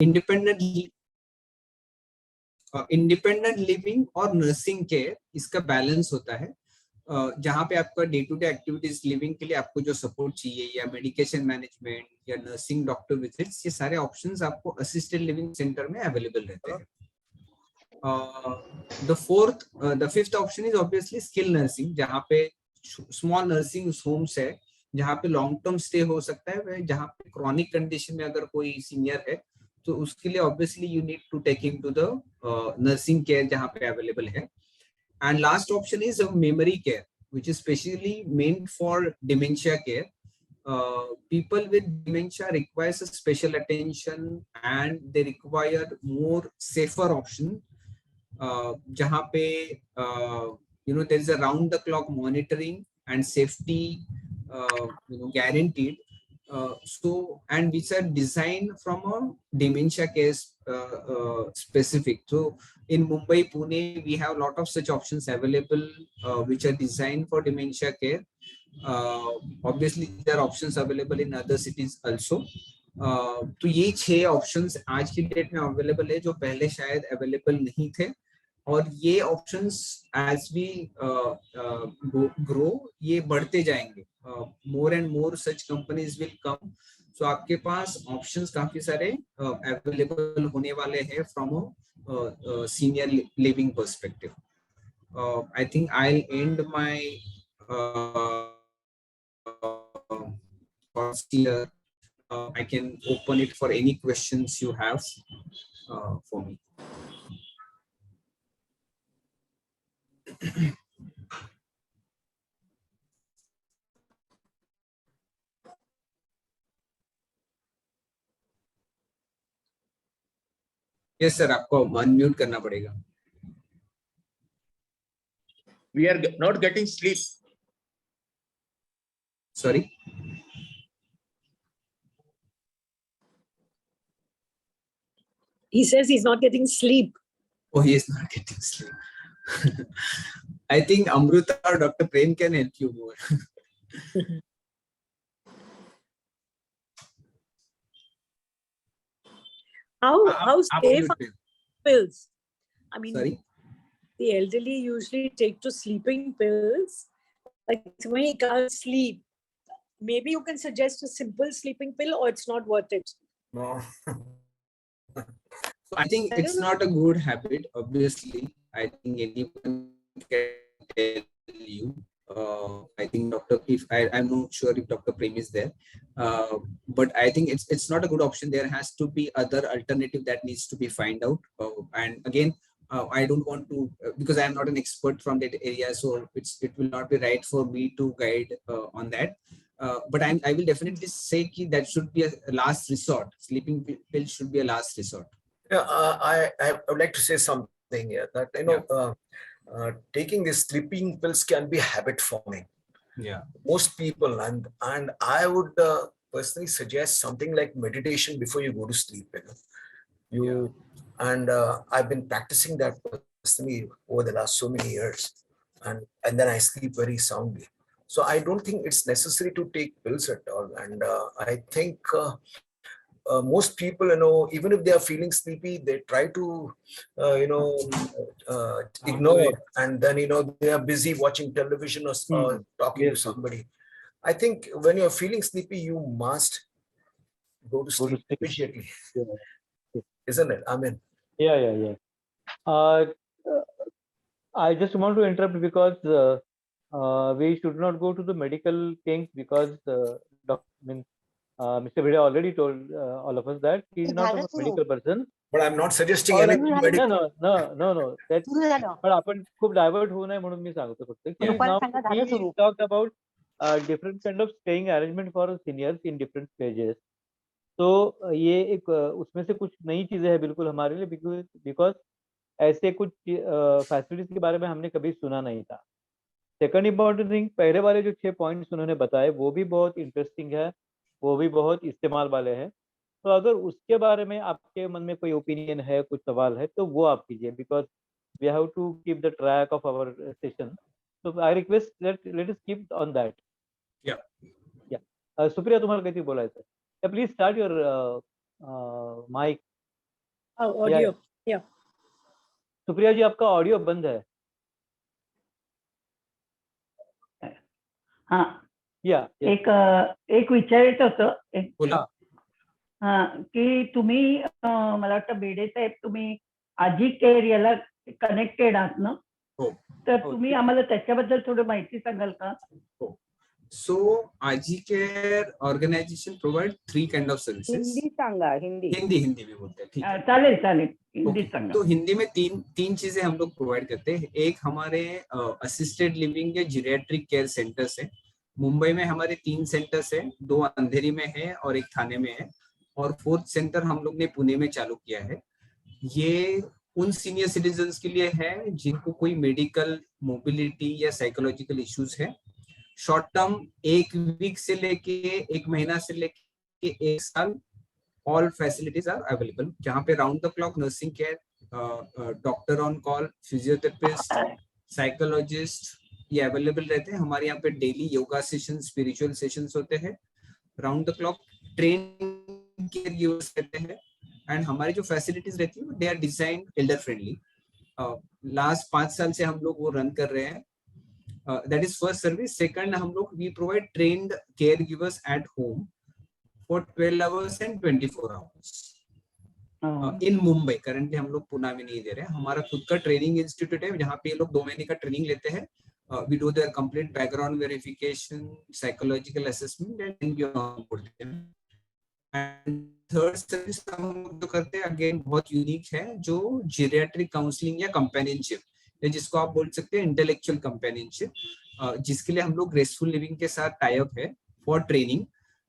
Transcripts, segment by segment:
Independent independent living और nursing care, इसका balance होता है जहाँ पे आपका day to day activities living के लिए आपको जो सपोर्ट चाहिए, या मेडिकेशन मैनेजमेंट या नर्सिंग डॉक्टर विजिट्स, ये सारे ऑप्शंस आपको असिस्टेड लिविंग सेंटर में अवेलेबल रहते हैं. The fifth option is obviously skill nursing, जहाँ पे स्मॉल नर्सिंग होम्स है, जहाँ पे लॉन्ग टर्म स्टे हो सकता है, जहाँ पे क्रॉनिक कंडीशन में अगर कोई सीनियर है तो उसके लिए obviously you need to take him to the nursing care जहाँ पे अवेलेबल है. And last option is memory care, which is specially meant for dementia care. People with dementia requires a special attention, and they require more safer option. जहाँ पे there is a round the clock monitoring and safety guaranteed. And which are designed from a dementia case specific. So in Mumbai, Pune, we have a lot of such options available which are designed for dementia care. Obviously there are options available in other cities also. तो ये 6 options आज की date में available है जो पहले शायद available नहीं थे, और ये ऑप्शंस एज वी ग्रो ये बढ़ते जाएंगे. More and more such companies will come. So आपके पास ऑप्शंस काफी सारे अवेलेबल होने वाले हैं from a senior living perspective. I think I end my thoughts here. I can open it for any questions you have for me. Yes sir, आपको unmute करना पड़ेगा. We are not getting sleep. Sorry. He says he's not getting sleep. Oh, he is not getting sleep. I think Amruta or Dr. Prem can help you more. How safe are pills? I mean, sorry? The elderly usually take to sleeping pills. Like when he can't sleep, maybe you can suggest a simple sleeping pill, or it's not worth it. No. I think it's not a good habit. Obviously, I think anyone can tell you. I think I'm not sure if Dr. Prem is there, but I think it's not a good option. There has to be other alternative that needs to be found out. And again, I don't want to because I am not an expert from that area, so it will not be right for me to guide on that. But I will definitely say that should be a last resort. Sleeping pill should be a last resort. Yeah, I would like to say something here that taking these sleeping pills can be habit forming. Yeah, most people, and I would personally suggest something like meditation before you go to sleep. And I've been practicing that personally over the last so many years, and then I sleep very soundly. So I don't think it's necessary to take pills at all. And I think most people, even if they are feeling sleepy, they try to, ignore, and then, they are busy watching television or talking to somebody. I think when you're feeling sleepy, you must go to sleep immediately. Yeah. Isn't it? I mean. Yeah. I just want to interrupt because we should not go to the medical things because Mr. Bhide already told all of us that he is not a medical person. But I'm not suggesting anything medical. No. That's, but आपण खूप divert होऊ नये म्हणून मी सांगतो फक्त की now he talked about different kind of staying arrangement for seniors in different stages. तो ये एक उसमें से कुछ नई चीजें हैं बिल्कुल हमारे लिए because ऐसे कुछ फैसिलिटीज के बारे में हमने कभी सुना नहीं था. सेकंड इम्पोर्टेंट थिंग, पहले वाले जो 6 पॉइंट्स उन्होंने बताए वो भी बहुत इंटरेस्टिंग है, वो भी बहुत इस्तेमाल वाले हैं. तो अगर उसके बारे में आपके मन में कोई ओपिनियन है, कुछ सवाल है, तो वो आप कीजिए because we have to keep the track of our session. So I request let us keep on that. या सुप्रिया, तुम्हाला काहीतरी बोलायचं. Please start your mic. Audio या सुप्रिया जी आपका ऑडियो बंद है. हा या एक विचारायचं होतं बोला. हा की तुम्ही मला वाटतं बेडे साहेब तुम्ही आजी केअर याला कनेक्टेड आहात ना. हो. तर तुम्ही आम्हाला त्याच्याबद्दल थोडं माहिती सांगाल का. So Aji Care organization provide 3 kind of services. Hindi सांगा. हिंदी हिंदी में बोलते हैं. ठीक है. चालेल चालेल हिंदी Okay. सांगा. तो हिंदी में तीन चीजें हम लोग प्रोवाइड करते हैं. एक हमारे असिस्टेड लिविंग या जीरियाट्रिक केयर सेंटर्स है. मुंबई में हमारे 3 सेंटर्स है, 2 अंधेरी में है और एक थाने में है, और 4th सेंटर हम लोग ने पुणे में चालू किया है. ये उन सीनियर सिटीजन्स के लिए है जिनको कोई मेडिकल, मोबिलिटी या साइकोलॉजिकल इश्यूज है. शॉर्ट टर्म 1 वीक से लेके 1 महीना से लेके 1 साल ऑल फैसिलिटीज आर अवेलेबल, जहाँ पे round the clock nursing care, doctor on call, physiotherapist, psychologist ये अवेलेबल रहते हैं. हमारे यहाँ पे daily yoga session, spiritual sessions होते हैं. Round the clock train care givers रहते हैं. एंड हमारी जो फैसिलिटीज रहती है they are design elder friendly. Last 5 साल से हम लोग वो रन कर रहे हैं. That is first service. Second, हम लोग we provide trained caregivers at home for 12 hours and 24 hours. In Mumbai. Currently हम लोग पुणे में नहीं दे रहे हैं. हमारा खुद का ट्रेनिंग इंस्टीट्यूट है जहाँ पे ये लोग 2 महीने का ट्रेनिंग लेते हैं. We do their complete background verification, psychological assessment, and then we onboard them. And third service हम लोग जो करते हैं अगेन बहुत यूनिक है, जो जीरियाट्रिक काउंसलिंग या कंपेनियनशिप, जिसको आप बोल सकते हैं इंटेलेक्चुअल कंपेनियनशिप, जिसके लिए हम लोग ग्रेसफुल लिविंग के साथ टाई अप है फॉर ट्रेनिंग.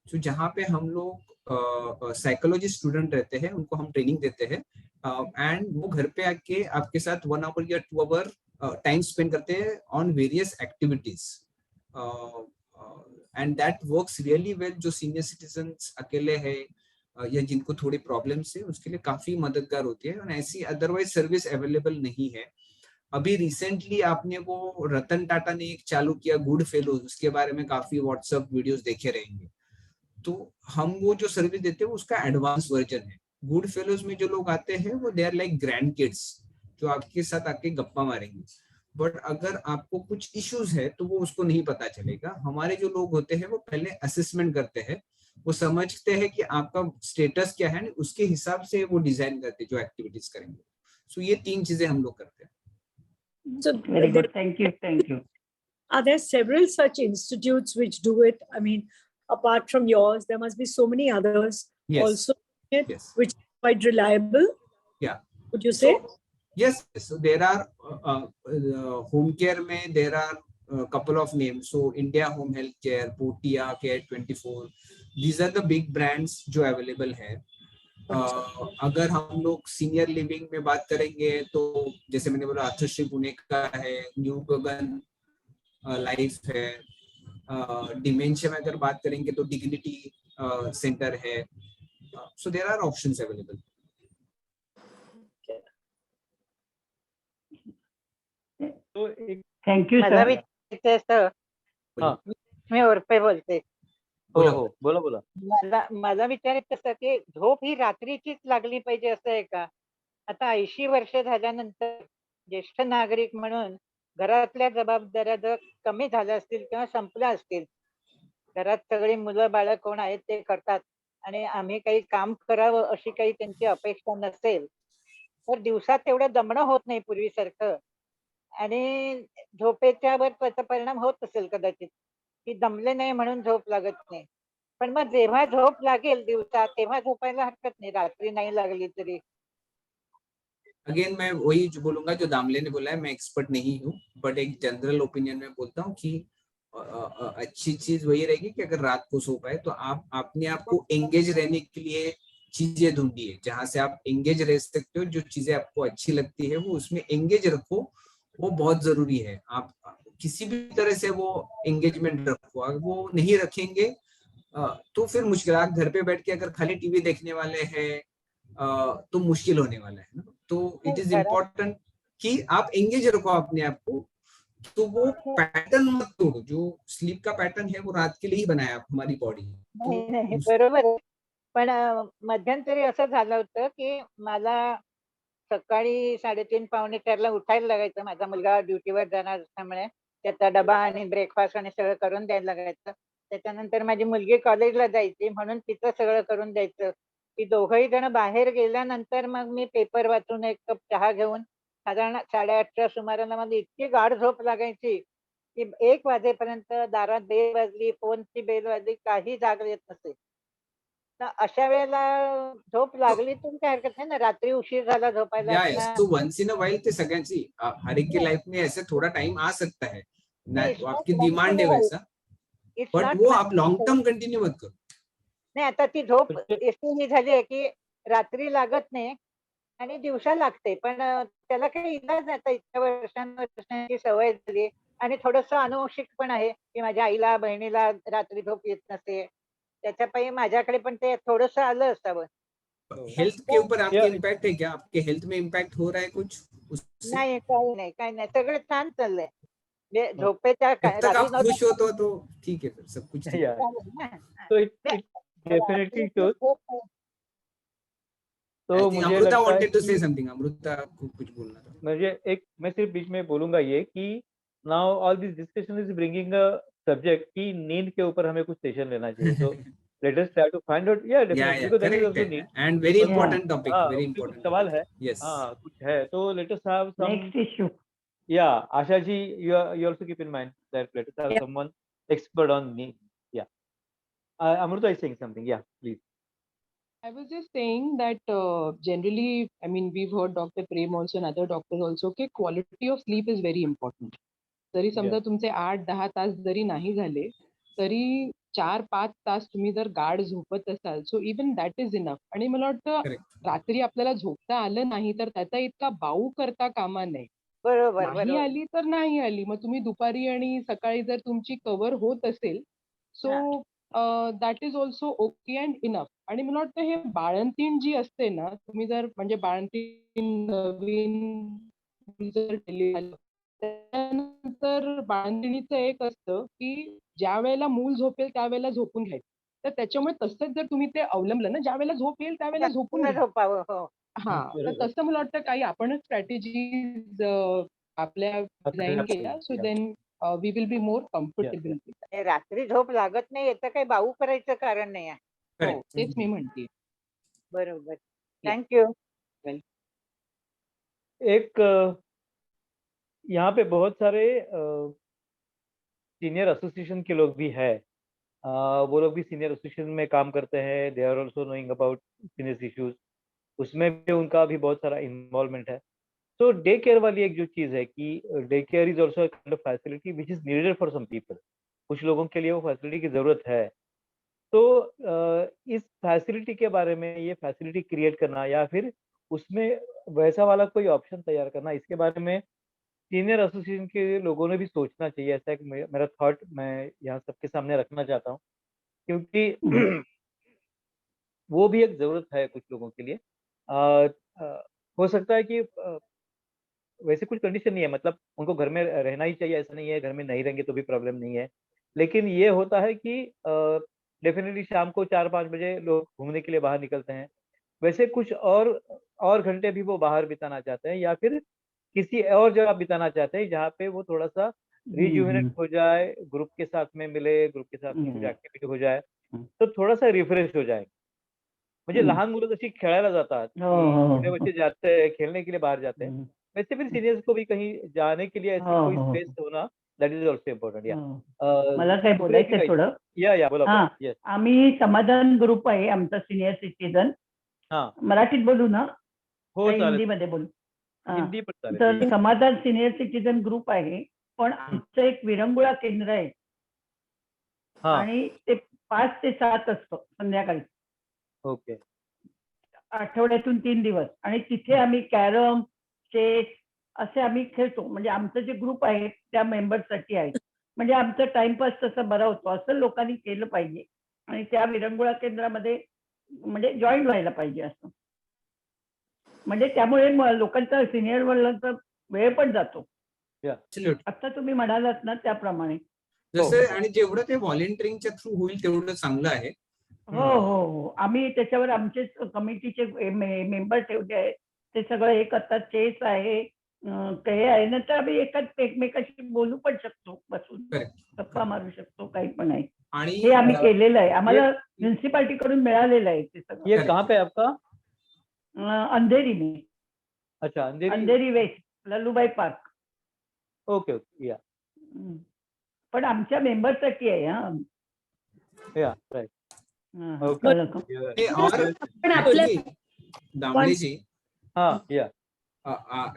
तो जहाँ पे हम लोग साइकोलॉजी स्टूडेंट रहते हैं उनको हम ट्रेनिंग देते हैं, एंड वो घर पे आके आपके साथ 1 आवर या 2 आवर टाइम स्पेंड करते हैं on various activities, and that works really well. जो सीनियर सिटीजन्स अकेले है या जिनको थोड़ी प्रॉब्लम्स है उसके लिए काफी मददगार होती है. और ऐसी अदरवाइज सर्विस अवेलेबल नहीं है. अभी रिसेंटली आपने वो रतन टाटा ने एक चालू किया गुड फेलोज, उसके बारे में काफी व्हाट्सएप वीडियोस देखे रहेंगे. तो हम वो जो सर्विस देते हैं उसका एडवांस वर्जन है. गुड फेलोज में जो लोग आते हैं वो they are like grandkids जो आपके साथ आके गप्पा मारेंगे. बट अगर आपको कुछ इश्यूज है तो वो उसको नहीं पता चलेगा. हमारे जो लोग होते हैं वो पहले असेसमेंट करते हैं, वो समझते हैं कि आपका स्टेटस क्या है, उसके हिसाब से वो डिजाइन करते हैं जो एक्टिविटीज करेंगे. सो ये 3 चीजें हम लोग करते हैं. So Very good. Thank you. Are there several such institutes which do it? I mean, apart from yours, there must be so many others also which are quite reliable. Yeah. Would you say? Yes. So there are home care में there are a couple of names. So India Home Health Care, Potia, Care 24. These are the big brands जो available है. अगर हम लोग senior living में बात करेंगे तो जैसे मैंने बोला अर्थश्री पुणे का है, न्यू गगन लाइफ है. डिमेंशिया में अगर बात करेंगे तो डिग्निटी सेंटर है. So there are options available. Thank you sir. मी उर्फे बोलते. हो बोला. मला विचारायचं असं की झोप ही रात्रीचीच लागली पाहिजे असं आहे का. आता 80 वर्ष झाल्यानंतर ज्येष्ठ नागरिक म्हणून घरातल्या जबाबदाऱ्या जर कमी झाल्या असतील किंवा संपल्या असतील, घरात सगळी मुलं बाळ कोण आहेत ते करतात आणि आम्ही काही काम करावं अशी काही त्यांची अपेक्षा नसेल तर दिवसात तेवढं दमणं होत नाही पूर्वीसारखं, आणि झोपेच्यावर त्याचा परिणाम होत असेल कदाचित की दमले नाही म्हणून झोप लागत नाही. पण मग जेव्हा झोप लागेल दिवसात तेव्हा झोपायला हरकत नाही, रात्री नाही लागली तरी. अगेन मैं वही जो बोलूंगा जो दामले ने बोला है. मैं एक्सपर्ट नहीं हूँ, बट एक जनरल ओपिनियन में बोलता हूँ कि अच्छी चीज वही रहेगी कि अगर रात को सो पाए तो आप अपने आप को एंगेज रहने के लिए चीजें ढूंढिए जहां से आप एंगेज रह सकते हो. जो चीजें आपको अच्छी लगती है वो उसमें एंगेज रखो, वो बहुत जरूरी है. आप किसी भी तरह से वो एंगेजमेंट रखो. अगर वो नहीं रखेंगे तो फिर मुश्किल. आप घर पे बैठ के अगर खाली टीवी देखने वाले हैं तो मुश्किल होने वाला है ना. तो इट इज इम्पोर्टेंट कि आप एंगेज रखो अपने आप को. तो वो पैटर्न मत तोड़ो. जो स्लीप का पैटर्न है वो रात के लिए ही बनाया हमारी बॉडी. नाही बरोबर आहे, पण मध्यंतरी असं झालं होतं की मला सकाळी 3:30 पावणे 4ला उठायला लागायचं. माझा मुलगा ड्युटीवर जाणार असल्यामुळे त्याचा डबा आणि ब्रेकफास्ट आणि सगळं करून द्यायला लागायचं. त्याच्यानंतर माझी मुलगी कॉलेजला जायची म्हणून तिचं सगळं करून द्यायचं. ती दोघंही जण बाहेर गेल्यानंतर मग मी पेपर वाचून एक कप चहा घेऊन साधारण 8:30च्या सुमाराला मला इतकी गाढ झोप लागायची की 1 वाजेपर्यंत दारात बेल वाजली, फोनची बेल वाजली, काही जाग येत नसे. तर अशा वेळेला झोप लागली तर काही हरकत नाही ना, रात्री उशीर झाला झोपायला या तो वंस इन अ वाइल ते सगळ्यांची हर एक की लाइफ में ऐसे थोड़ा टाइम आ सकता है ना, नहीं, वो आपकी डिमांड है वैसा, इट्स बट नॉट वो आप लॉन्ग टर्म कंटिन्यू मत करो. नाही, आता ती झोप म्हणजे अशी ही झाली आहे की रात्री लागत नाही आणि दिवसा लागते. पण त्याला काही इलाज नाही. आता इतक्या वर्षांची सवय झाली आणि थोडंसं अनुवंशिक पण आहे, की माझ्या आईला, बहिणीला रात्री झोप येत नसते. त्याच्यापायी माझ्याकडे पण ते थोडंसं आलं असावं. हेल्थ के ऊपर आपके या इम्पैक्ट है क्या? आपके हेल्थ में इम्पैक्ट हो रहा है कुछ उससे? नाही, काही नाही, काही नाही. सगळं छान चाललंय. म्हणजे झोपेच्या जब तक रात्री आप खुश हो तो ठीक है, फिर सब कुछ ठीक है. या चालेल ना. हां. तो इट नाही, इट डेफिनेटली रात्रीची शोज. झोप I तो think मुझे Amruta लगता है wanted to say कि something. Amruta को कुछ बोलना था. मैं सिर्फ बीच में बोलूंगा ये कि now all this discussion is bringing a subject कि नींद के ऊपर हमें कुछ सेशन लेना चाहिए. तो let us try to find out. या definitely because that is Correct also है. नीड. And very तो important topic. हाँ, Very उसमें कुछ important सवाल topic. है. Yes. हाँ, कुछ है. तो let us have some. Next issue. या आशा जी, you also keep in mind that let us have Yeah. someone expert on need. Yeah. Amruta is saying something. Yeah, please. I was just saying that generally, I mean, we've heard Dr. Prem also and other doctors also, okay, quality of sleep is very important. जरी समजा तुमचे 8-10 तास जरी नाही झाले, तरी 4-5 तास तुम्ही जर गाढ झोपत असाल, so even that is enough. आणि मला वाटतं Correct. रात्री आपल्याला झोपता आलं नाही तर त्याचा इतका बाऊ करता कामा नये. बरोबर, नाही बरोबर. आली तर नाही आली, मग तुम्ही दुपारी आणि सकाळी जर तुमची कव्हर होत असेल, so that is also okay and enough. आणि मला वाटतं हे बाळंतीण जी असते ना, तुम्ही जर म्हणजे बाळंतीण नवीन जर डिलिव्हरी झालं, त्यानंतर बाळंतिणीचं एक असतं की ज्या वेळेला मूल झोपेल त्यावेळेला झोपून घ्यायचं. तर त्याच्यामुळे तसंच जर तुम्ही ते अवलंबलं ना, ज्या वेळेला झोप येईल त्यावेळेला झोपून पूर्ण घ्या. झोपावं. हो. हां, तर बरोबर. तसं मला वाटतं काही आपणच स्ट्रॅटेजीज आपल्या डिझाइन केल्या, so then we will be more comfortable. हे रात्री झोप लागत नाही याचं काही बाऊ करायचं कारण नाही आहे. हो, Correct. तेच मी म्हणतेय. बरोबर. Thank you. एक यहाँ पे बहुत सारे सीनियर एसोसिएशन के लोग भी हैं. वो लोग भी सीनियर एसोसिएशन में काम करते हैं. They are also knowing about seniors issues. उसमें भी उनका भी बहुत सारा इन्वॉल्वमेंट है. तो डे केयर वाली एक जो चीज है कि day care is also kind of facility which is needed for some people. कुछ लोगों के लिए वो फैसिलिटी की जरूरत है. तो इस फैसिलिटी के बारे में, ये फैसिलिटी क्रिएट करना या फिर उसमें वैसा वाला कोई ऑप्शन तैयार करना, इसके बारे में सीनियर एसोसिएशन के लोगों ने भी सोचना चाहिए. ऐसा एक मेरा थॉट मैं यहाँ सबके सामने रखना चाहता हूँ, क्योंकि वो भी एक जरूरत है कुछ लोगों के लिए. हो सकता है कि वैसे कुछ कंडीशन नहीं है, मतलब उनको घर में रहना ही चाहिए ऐसा नहीं है, घर में नहीं रहेंगे तो भी प्रॉब्लम नहीं है. लेकिन ये होता है कि डेफिनेटली शाम को 4-5 बजे लोग घूमने के लिए बाहर निकलते हैं. वैसे कुछ और घंटे भी वो बाहर बिताना चाहते हैं या फिर किसी और जगह बिताना चाहते हैं जहाँ पे वो थोड़ा-सा रिजुवेनेट हो जाए, ग्रुप के साथ में मिले, ग्रुप के साथ में कुछ ॲक्टिव्हिटी हो जाए, तो थोडासा रिफ्रेश हो जाए. म्हणजे लहान मुलं जशी खेळायला जातात, छोटे बच्चे जाते हैं, खेलने के लिए बाहर जाते हैं, वैसे फिर सीनियर्स को भी कहीं जाने के लिए ऐसी कोई स्पेस होना, दैट इज ऑल्सो इम्पॉर्टंट. या मला काय बोलायचं थोडं. या बोला. हा, येस. आम्ही समाधान ग्रुप आहे आमचा सिनियर सिटीजन. हां. मराठीत बोलू ना, हो चालेल. हिंदीमध्ये बोलू. हिंदी पण चालेल. तर समाधान सिनियर सिटीजन ग्रुप आहे, पण आमचं एक विरंगुळा केंद्र आहे आणि ते 5 ते 7 असतं संध्याकाळी. ओके. आठवड्यातून 3 दिवस आणि तिथे आम्ही कॅरम, चेस असे आम्ही खेळतो. म्हणजे आमचं जे ग्रुप आहे त्या मेंबर्ससाठी आहे. म्हणजे आमचा टाइमपास तसा बरा होतो. असं लोकांनी केलं पाहिजे आणि त्या विरंगुळा केंद्रामध्ये म्हणजे जॉईन व्हायला पाहिजे असं. म्हणजे त्यामुळे लोकांचा सिनियर वडिलांचा वेळ पण जातो. आता तुम्ही म्हणालात ना त्याप्रमाणे. जसं आणि जेवढं ते व्हॉलेंटिअरिंगच्या थ्रू होईल तेवढं चांगलं आहे. हो हो हो आम्ही त्याच्यावर आमचे कमिटीचे मेंबर ठेवले आहेत ते सगळं हे करतात चेस आहे ते आहे नंतर आम्ही एकमेकाशी बोलू पण शकतो बसून Correct. गप्पा मारू शकतो काही पण आहे आणि हे आम्ही केलेलं आहे आम्हाला म्युन्सिपाल्टी कडून मिळालेलं आहे ते सगळं ये कहाँ पे है आपका? अंधेरी में अच्छा, अंधेरी. अंधेरी वेस्ट लल्लूबाई पार्क ओके ओके, या पण आमच्या मेंबरसाठी आहे हा या राइट. हा, ओके. कळलं का? हे और पण आपल्या actually, दामले जी, हाँ, या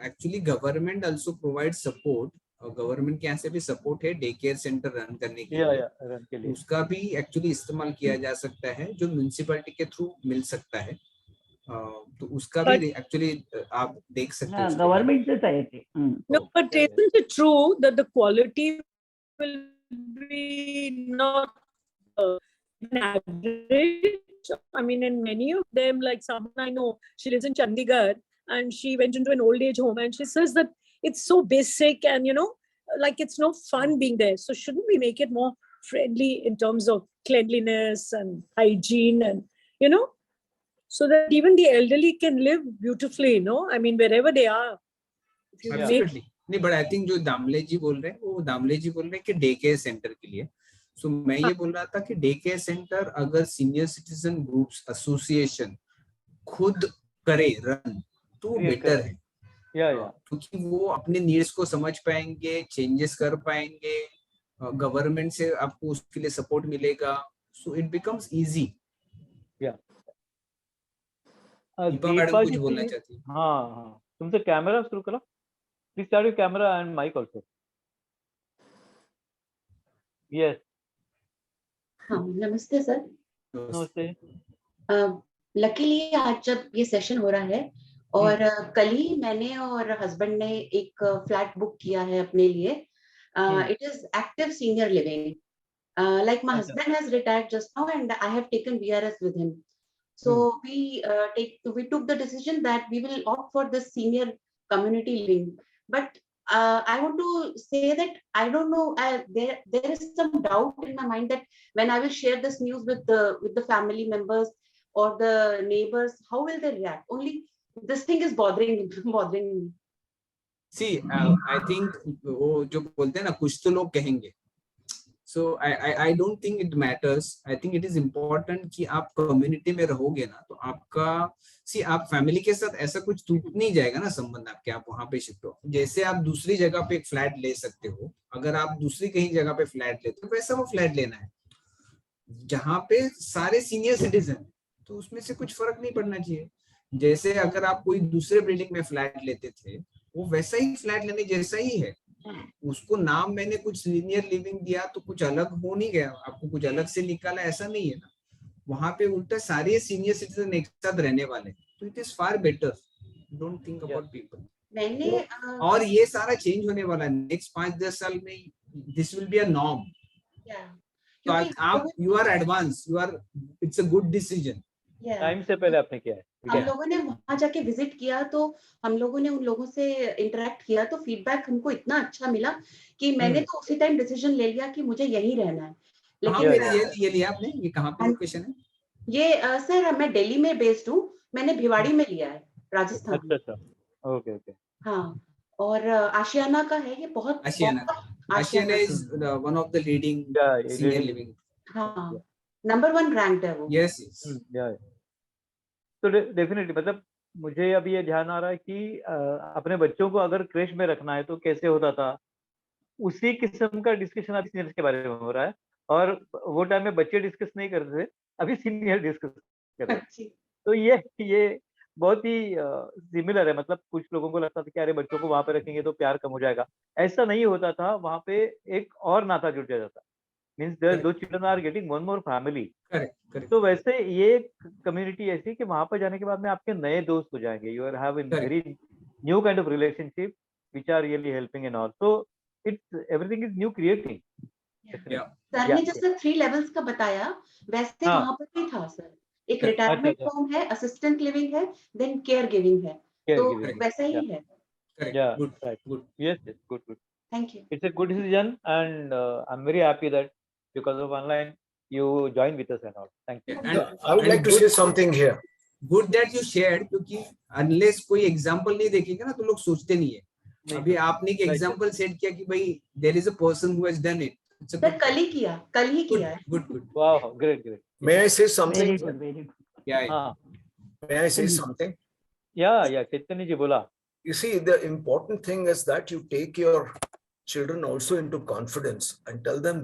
actually government also provides support. Government के यहाँ से भी सपोर्ट है डे केयर सेंटर रन करने के लिए, या रन के लिए. उसका भी एक्चुअली इस्तेमाल किया जा सकता है जो म्युनिसिपैलिटी के थ्रू मिल सकता है. तो उसका भी एक्चुअली आप देख सकते हा हो. गव्हर्नमेंटच आहे ते No, but isn't it true that the quality will be not an average? I mean, in many of them, like someone I know, she lives in Chandigarh and she went into an old age home and she says that it's so basic and, you know, like it's no fun being there. So shouldn't we make it more friendly in terms of cleanliness and hygiene and, you know, so that even the elderly can live beautifully, you know, I mean, wherever they are. If you make Absolutely. नहीं, but I think जो दामले जी बोल रहे हैं वो दामले जी बोल रहे हैं कि डे केयर सेंटर के लिए. सो मैं ये बोल रहा था कि डे केयर सेंटर अगर सीनियर सिटीजन ग्रुप्स एसोसिएशन खुद करे रन तो बेटर है. या क्योंकि वो अपने नीड्स को समझ पाएंगे, चेंजेस कर पाएंगे, गवर्नमेंट से आपको उसके लिए सपोर्ट मिलेगा, so it becomes easy. Deepa madam कुछ बोलना चाहती है. हाँ तुमसे कैमरा शुरू करो please. Start your camera and mic also. Yes. हाँ नमस्ते सर. नमस्ते. लकीली आज जब ये सेशन हो रहा है और कल ही मैंने और हस्बैंड ने एक फ्लैट बुक किया है अपने लिए. It is active senior living. Like my husband has retired just now and I have taken VRS with him. So we took the decision that we will opt for this senior community living. But I want to say that I don't know, there is some doubt in my mind that when I will share this news with the family members or the neighbors, how will they react? Only this thing is bothering me. See, I think वो जो बोलते हैं ना कुछ तो लोग कहेंगे. So I don't think it matters. I think it is important कि आप कम्युनिटी में रहोगे ना तो आपका आप फैमिली के साथ ऐसा कुछ टूट नहीं जाएगा ना संबंध आपके. आप वहां पे शिफ्ट हो जैसे आप दूसरी जगह पे एक फ्लैट ले सकते हो. अगर आप दूसरी कहीं जगह पे फ्लैट लेते हो वैसा वो फ्लैट लेना है जहाँ पे सारे सीनियर सिटीजन तो उसमें से कुछ फर्क नहीं पड़ना चाहिए. जैसे अगर आप कोई दूसरे बिल्डिंग में फ्लैट लेते थे वो वैसा ही फ्लैट लेने जैसा ही है. उसको नाम मैंने कुछ सीनियर लिविंग दिया तो कुछ अलग हो नहीं गया, आपको कुछ अलग से निकाला ऐसा नहीं है ना. वहां पे उल्टा सारे सीनियर सिटीजन एक साथ रहने वाले. तो it is far better. Don't think about people. मैंने और ये सारा चेंज होने वाला है नेक्स्ट 5-10 साल में. This will be a norm. तो आप you are advance, you are, it's a good decision. Time से पहले आपने किया है. हम लोगों ने वहां जाके विजिट किया तो हम लोगों ने उन लोगों से इंटरेक्ट किया तो फीडबैक हमको इतना अच्छा मिला कि मैंने तो उसी टाइम डिसीजन ले लिया कि मुझे यहीं रहना है. लेकिन ये लिया आपने, ये कहाँ पे लोकेशन है? ये सर मैं दिल्ली में बेस्ड हूँ. मैंने भिवाड़ी में लिया है राजस्थान. अच्छा. ओके. हाँ और आशियाना का है ये. बहुत Ashiana is one of the leading senior living. हाँ नंबर 1 रैंक्ड है वो. यस. तो डेफिनेटली मतलब मुझे अभी ये ध्यान आ रहा है कि अपने बच्चों को अगर क्रेश में रखना है तो कैसे होता था, उसी किस्म का डिस्कशन अभी सीनियर्स के बारे में हो रहा है. और वो टाइम में बच्चे डिस्कस नहीं करते थे, अभी सीनियर डिस्कस कर रहे हैं. तो ये बहुत ही सिमिलर है. मतलब कुछ लोगों को लगता था कि अरे बच्चों को वहां पे रखेंगे तो प्यार कम हो जाएगा. ऐसा नहीं होता था. वहां पे एक और नाता जुड़ जाता था. मीन्स दो children are getting one more family. तो वैसे ये कम्युनिटी ऐसी कि वहां पर जाने के बाद में आपके नए दोस्त हो जाएंगे. You are have a very new kind of relationship which are really helping and all. So it's everything is new creating. Sir ने जैसे 3 लेवल्स का बताया वैसे वहां पर भी था सर. एक रिटायरमेंट होम है, असिस्टेंट लिविंग है, देन केयर गिविंग है. तो वैसा ही है. Good. Yes, good. Thank you. It's a good decision and I'm very happy that because of online you join with us and all. Thank you. And I would like to say something here. Good that you shared, क्योंकि unless कोई example नहीं देखेंगे ना तो लोग सोचते नहीं है। अभी आपने एक एग्जांपल सेट किया कि भाई there is a person who has done it. Sir कल ही किया है। Good good. Wow, great. May I say something? Very good, very good. Yeah. May I say something? Yeah, Chaitanya ji bola. You see, the important thing is that you take your children also into confidence and tell them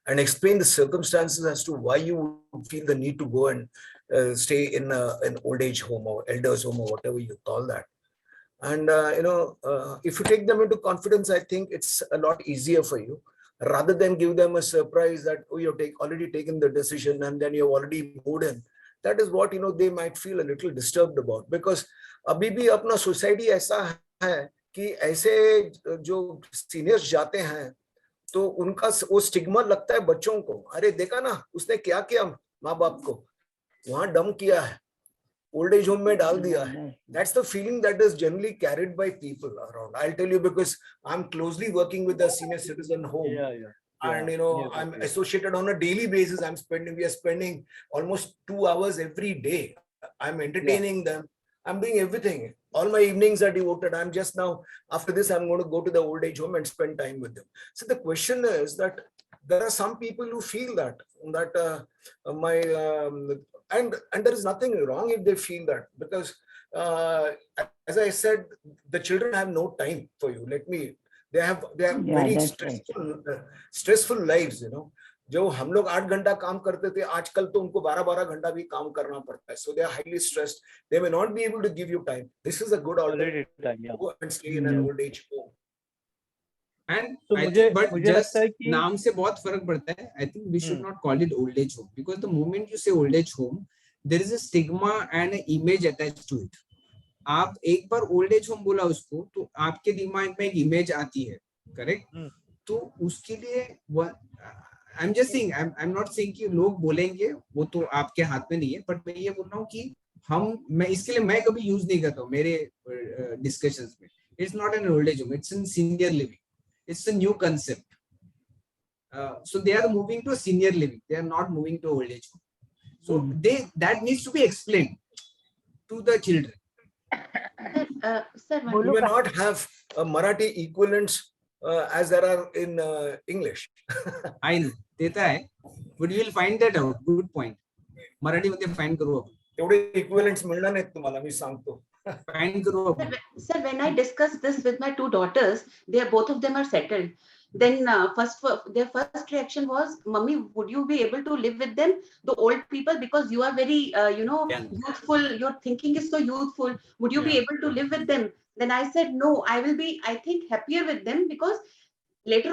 and explain the circumstances as to why you feel the need to go and stay in an old age home or elders home or whatever you call that. And if you take them into confidence, I think it's a lot easier for you, rather than give them a surprise that, oh, you've already taken the decision and then you've already moved in. That is what they might feel a little disturbed about, because अभी भी अपना society ऐसा है कि ऐसे जो seniors जाते हैं तो उनका वो स्टिग्मा लगता है बच्चों को, अरे देखा ना उसने क्या किया माँ बाप को, वहां डम किया है, ओल्ड एज होम में डाल दिया है. That's the feeling that is generally carried by people around. I'll tell you because I'm closely working with a senior citizen home. Yeah. And I'm associated on a daily basis. We are spending almost 2 hours every day. I'm entertaining them. I'm doing everything. All my evenings are devoted. I'm just now, after this, I'm going to go to the old age home and spend time with them. So the question is that there are some people who feel that and there is nothing wrong if they feel that, because as I said, the children have no time for you. They have very stressful lives, जो हम लोग 8 घंटा काम करते थे, आजकल तो उनको 12 घंटा भी काम करना पड़ता है. So they are highly stressed. They may not be able to give you time. This is a good alternative. Go and stay in an old age home. And तो I think, but मुझे just लगता है कि नाम से बहुत फर्क पड़ता है. I think we should not call it old age home, because the moment you say old age home, there is a stigma and an image attached to it. आप एक बार ओल्ड एज होम बोला उसको तो आपके दिमाग में एक image आती है, करेक्ट? तो उसके लिए I am just saying, I am not saying कि लोग बोलेंगे, वो तो आपके हाथ में नहीं है, बट मैं ये बोल रहा हूँ कि मैं इसके लिए मैं कभी यूज नहीं करता हूँ मेरे डिस्कशंस में. It's not an old age home, it's in senior living. It's a new concept. So they are moving to a senior living. They are not moving to old age home. So that needs to be explained to the children. Sir, You may not have a Marathi equivalents as there are in English. I know, देता है, but you will find that out. Good point. Marathi मध्ये find करू आपण. तेवढे equivalents मिळणार नाहीत तुम्हाला, मी सांगतो. Find करू आपण. Sir, when I discussed this with my 2 daughters, both of them are settled. Then their first reaction was, "Mummy, would you be able to live with them, the old people, because you are very youthful, your thinking is so youthful, would you be able to live with them?" Then I said, "No, I will be, I think, happier with them, because later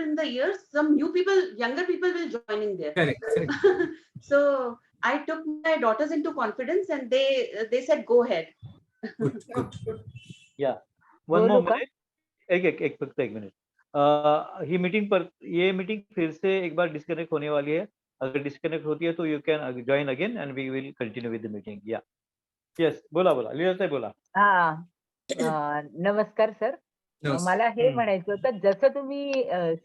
in the years, some new people, younger people will join in there." Correct. So I took my daughters into confidence, and they said, "Go ahead." Good. Yeah. One more minute. एक minute. ये meeting फिर से एक बार disconnect होने वाली है. अगर disconnect होती है तो you can join again and we will continue with the meeting. या यस, बोला लीलाताई बोला. नमस्कार सर. मला हे म्हणायचं होतं, जसं तुम्ही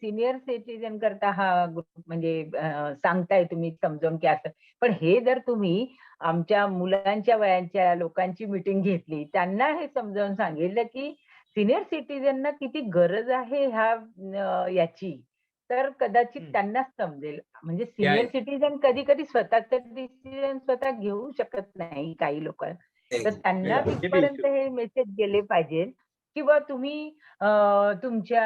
सिनियर सिटीजन करता हा ग्रुप म्हणजे सांगताय तुम्ही समजावून की असं, पण हे जर तुम्ही आमच्या मुलांच्या वयांच्या लोकांची मीटिंग घेतली, त्यांना हे समजावून सांगितलं की सिनियर सिटीजनना किती गरज आहे याची, तर कदाचित त्यांनाच समजेल. म्हणजे सिनियर सिटीजन कधी कधी स्वतःचा डिसिजन स्वतः घेऊ शकत नाही काही लोक, तर त्यांना तिथपर्यंत हे मेसेज गेले पाहिजे किंवा तुम्ही तुमच्या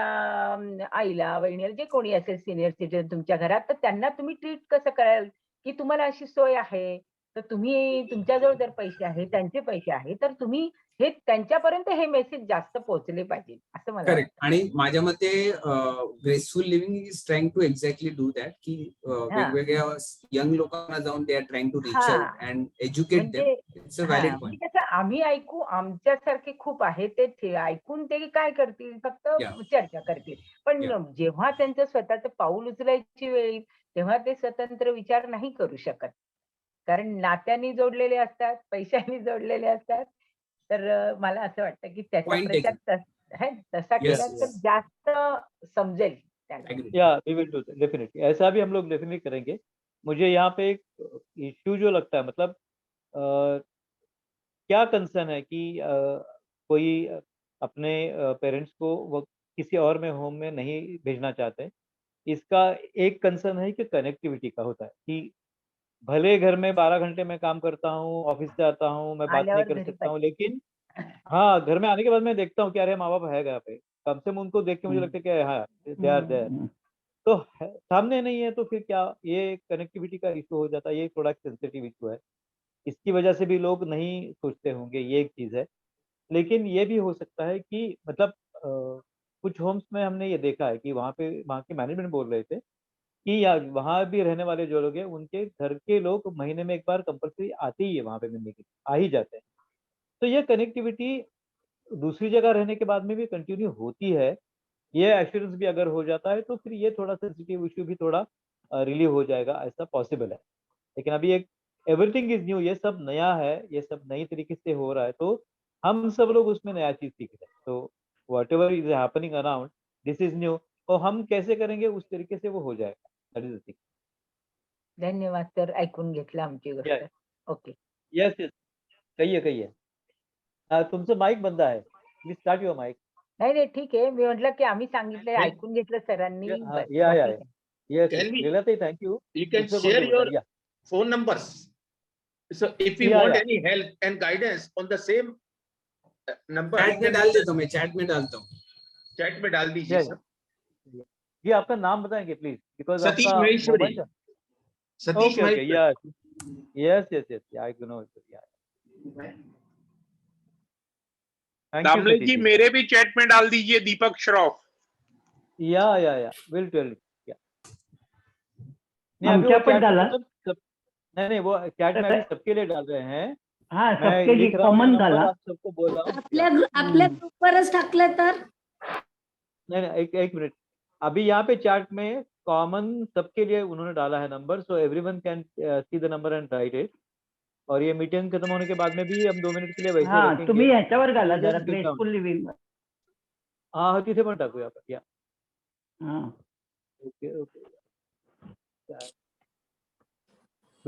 आईला, वहिनीला, जे कोणी असेल सिनियर सिटीजन तुमच्या घरात, तर त्यांना तुम्ही ट्रीट कसं कराल की तुम्हाला अशी सोय आहे, तर तुम्ही तुमच्याजवळ जर पैसे आहे, त्यांचे पैसे आहे, तर तुम्ही हे त्यांच्यापर्यंत हे मेसेज जास्त पोहोचले पाहिजे असं मला करेक्ट. आणि माझ्या मते graceful living is trying to exactly do that, की वेगवेगळ्या यंग लोकांना जाऊन they are trying to reach out and educate them. It's a valid point. कसं आम्ही ऐकू, आमच्यासारखे खूप आहे ते ऐकून ते काय करतील, फक्त चर्चा करतील, पण जेव्हा त्यांचं स्वतःचं पाऊल उचलायची वेळ येईल तेव्हा ते स्वतंत्र विचार नाही करू शकत, कारण नात्यांनी जोडलेले असतात, पैशांनी जोडलेले असतात. तर मला असं वाटतं की त्याचा प्रचार तसा केला तर जास्त समजेल त्याला. या वी विल डू डेफिनेटली, ऐसा भी हम लोग डेफिनेटली करेंगे. मुझे यहाँ पे एक इश्यू जो लगता है, मतलब क्या कंसर्न है कि कोई अपने पेरेंट्स को वो किसी और में होम में नहीं भेजना चाहते। इसका एक कंसर्न है कि कनेक्टिविटी का होता है कि भले घर में 12 घंटे मैं काम करता हूँ, ऑफिस से आता हूँ, मैं बात नहीं आल्यावर कर घरी सकता हूँ, लेकिन हाँ, घर में आने के बाद मैं देखता हूँ कि अरे माँ बाप है घर पे, कम से कम उनको देख के मुझे लगता है कि हाँ दे आर देयर। तो सामने नहीं है तो फिर क्या, ये कनेक्टिविटी का इशू हो जाता है, ये थोड़ा सेंसिटिव इशू है। इसकी वजह से भी लोग नहीं सोचते होंगे, ये एक चीज है। लेकिन ये भी हो सकता है कि मतलब कुछ होम्स में हमने ये देखा है कि वहाँ के मैनेजमेंट बोल रहे थे कि या वहाँ भी रहने वाले जो लोग हैं उनके घर के लोग महीने में एक बार कंपल्सरी आते ही है वहाँ पे मिलने के लिए, आ ही जाते हैं। तो ये कनेक्टिविटी दूसरी जगह रहने के बाद में भी कंटिन्यू होती है, ये एश्योरेंस भी अगर हो जाता है तो फिर ये थोड़ा सेंसिटिव इशू भी थोड़ा रिलीव हो जाएगा, ऐसा पॉसिबल है। लेकिन अभी एक एवरीथिंग इज न्यू, ये सब नया है, ये सब नई तरीके से हो रहा है, तो हम सब लोग उसमें नया चीज सीख रहे हैं। तो what ever is happening around, this is new, तो हम कैसे करेंगे उस तरीके से वो हो जाएगा, दैट इज द थिंग। धन्यवाद सर, ऐकून घेतलं आमची गोष्ट. ओके. यस यस, कहिए. तुमचं माईक बंद आहे, प्लीज स्टार्ट युअर माईक. नाही ठीक आहे. मी म्हटलं की आम्ही सांगितलं ऐकून घेतलं सरांनी. या yes, Leela, thank you. You can share your phone numbers. So if you want any help and guidance on the same number, chat में डाल देता हूँ, मैं चैट में डालता हूँ. चैट में डाल दीजिए सर. ये आपका नाम बताएंगे please, because Satish Maheshwari. Satish Maheshwari. Yes I know. Damle ji मेरे भी चैट में डाल दीजिए, दीपक श्रॉफ. या विल टेल. आमच्या पण डाला. नहीं वो चैट में सबके लिए डाल रहे हैं. हाँ, सबके लिए कॉमन डाला. सबको बोल रहा हूँ. आपल्या ग्रुपवरच टाकलं तर. नहीं एक मिनट, अभी यहाँ पे चैट में कॉमन सबके लिए उन्होंने डाला है number, so everyone can see the number and right it. और ये मीटिंग खत्म होने के बाद में भी हम 2 मिनट के लिए वैसे रखेंगे. तुम्ही ह्याच्यावर घाला जरा, ग्रेसफुल लिव्हिंग. हाँ तिथे पण टाकूया आपण. या ओके.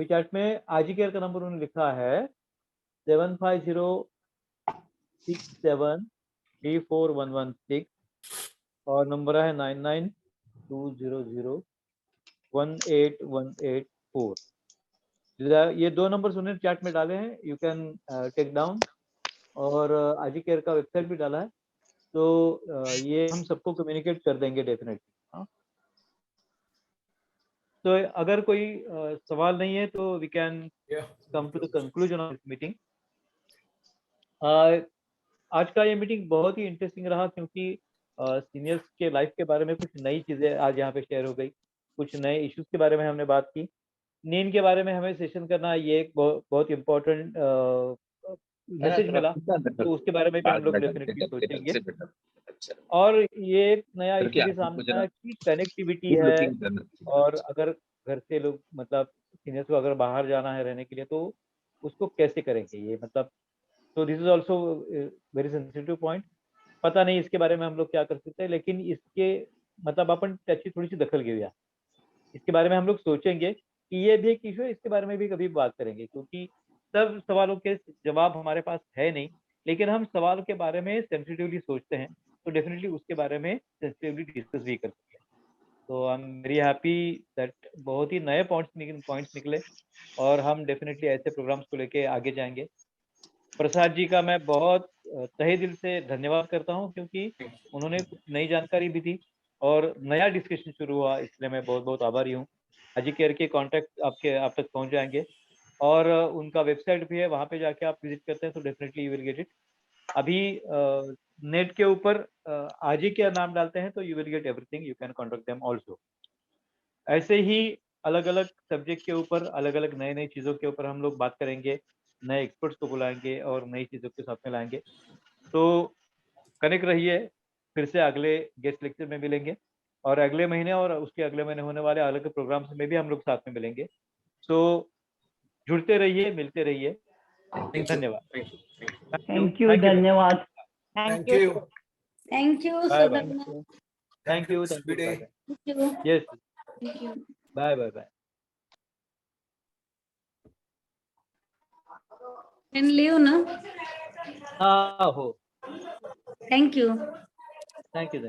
चैट में आजी केयर का नंबर उन्होंने लिखा है 7506734116 और नंबर है 9920018184. ये 2 नंबर उन्होंने चैट में डाले हैं, यू कैन टेक डाउन. और आजी केयर का वेबसाइट भी डाला है, तो ये हम सबको कम्युनिकेट कर देंगे डेफिनेटली. तो अगर कोई सवाल नहीं है तो we can come to the conclusion of this meeting. आज का ये मीटिंग बहुत ही इंटरेस्टिंग रहा, क्योंकि सीनियर्स के लाइफ के बारे में कुछ नई चीज़ें आज यहाँ पे शेयर हो गई, कुछ नए इश्यूज के बारे में हमने बात की. नींद के बारे में हमें सेशन करना, ये एक बहुत इम्पोर्टेंट मैसेज मिला, तो उसके बारे में भी हम लोग डेफिनेटली सोचेंगे. और ये एक नया इशू भी सामने आया कि कनेक्टिविटी है, और अगर घर से लोग मतलब सीनियर्स को अगर बाहर जाना है रहने के लिए तो उसको कैसे करेंगे, ये मतलब. तो this is also very sensitive point. पता नहीं इसके बारे में हम लोग क्या कर सकते हैं, लेकिन इसके मतलब अपन त्याची थोडीशी दखल घेऊया. इसके बारे में हम लोग सोचेंगे कि ये भी एक इशू है, इसके बारे में भी कभी बात करेंगे, क्योंकि सब सवालों के जवाब हमारे पास है नहीं, लेकिन हम सवाल के बारे में सेंसिटिवली सोचते हैं, तो डेफिनेटली उसके बारे में सेंसिटिवली डिस्कस भी कर सकते हैं. तो I am very happy that बहुत ही नए पॉइंट्स निकले, और हम डेफिनेटली ऐसे प्रोग्राम्स को लेके आगे जाएंगे. प्रसाद जी का मैं बहुत तहे दिल से धन्यवाद करता हूं, क्योंकि उन्होंने कुछ नई जानकारी भी दी और नया डिस्कशन शुरू हुआ, इसलिए मैं बहुत बहुत आभारी हूँ. आजी केयर के कॉन्टैक्ट आप तक पहुंच जाएंगे, और उनका वेबसाइट भी है, वहाँ पे जाके आप विजिट करते हैं तो definitely you will get it. अभी नेट के ऊपर आजी केयर नाम डालते हैं तो you will get everything, you can contact them also. ऐसे ही अलग अलग सब्जेक्ट के ऊपर, अलग अलग नए नई चीज़ों के ऊपर हम लोग बात करेंगे, नए एक्सपर्ट्स को बुलाएंगे और नई चीज़ों के साथ में लाएंगे. तो कनेक्ट रहिए, फिर से अगले गेस्ट लेक्चर में मिलेंगे, और अगले महीने और उसके अगले महीने होने वाले अलग प्रोग्राम्स में भी हम लोग साथ में मिलेंगे. तो जुड़ते रहिए, मिलते रहिए. धन्यवाद. Thank you. धन्यवाद. Thank you. Thank you. Thank you. Thank you. Yes. Thank you. Bye. Can leave, no? हा हो. Thank you. थँक्यू.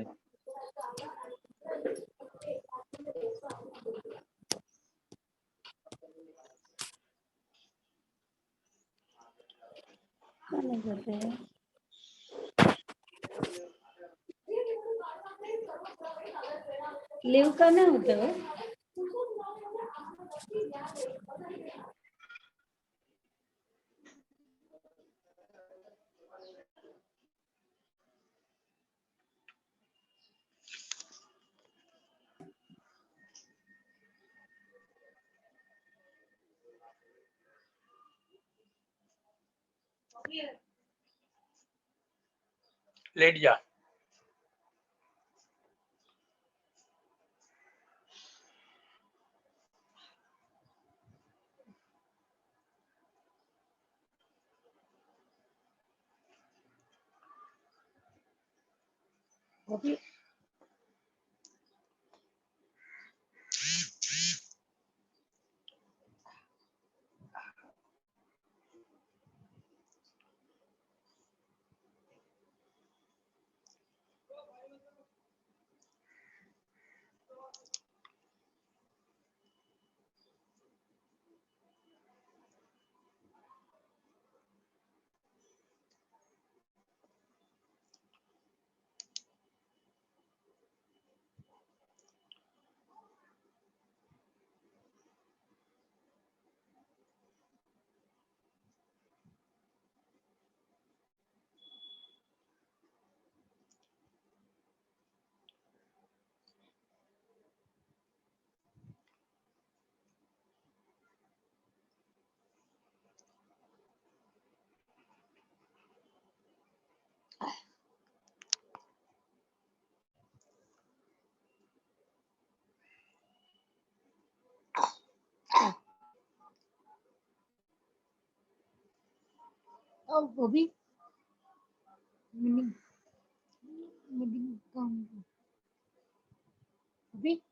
Leave का नाही होतं? लेट जा. Oh, Bobby. Meaning come. Bobby.